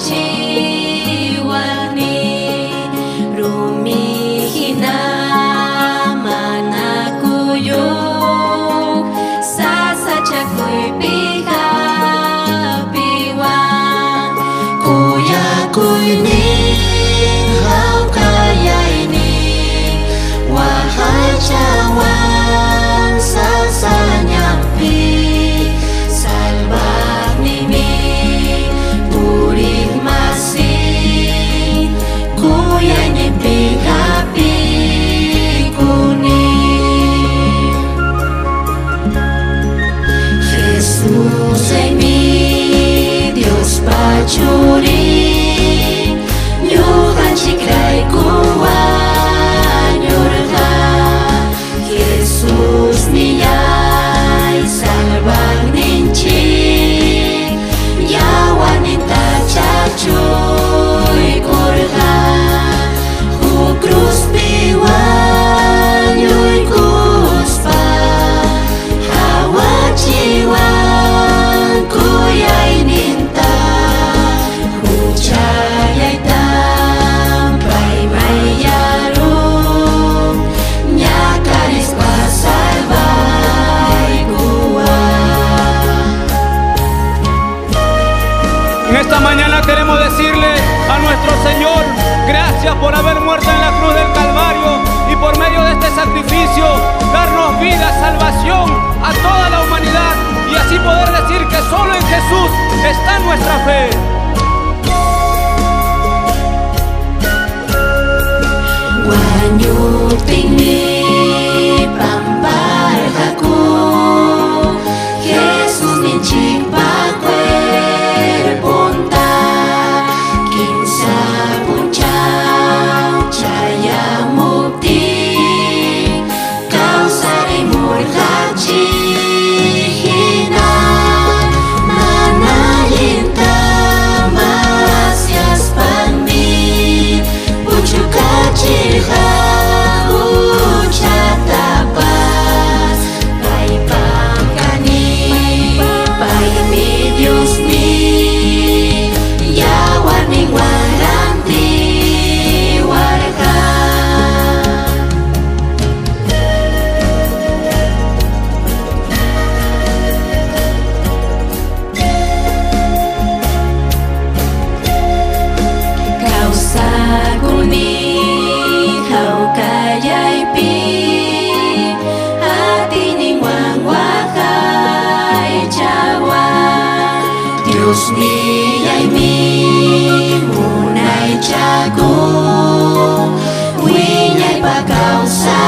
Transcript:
jiwa ni rumihina manakuyuk sasachakuy pihapiwan kuyakuy ning haukayay ning wahai cawan sasanyampi salbak nimi purih masih kuyay ni pihapi kuning Jesus ay mi Dios pacuri nyuhan cikrai kuwan nyurga Jesus niyay salbang ninci yawan ninta cacuy kurga hu krus piwan yuy kuspa hawa jiwan kuyay ninta hu cayay tampay mayarum nyakaris pasalbay kuwan. En esta mañana queremos decirle a nuestro Señor, gracias por haber muerto en la cruz del Calvario y por medio de este sacrificio darnos vida, salvación a toda la humanidad y así poder decir que solo en Jesús está nuestra fe. Wanyuting ni pamparhaku Jesus ninching pacuerponta kinsa puncang caya mukti kau sari murkaci hinan manayinta masyas panmi pucuka ciha Dios niyay mi munay jago winyay pagkausa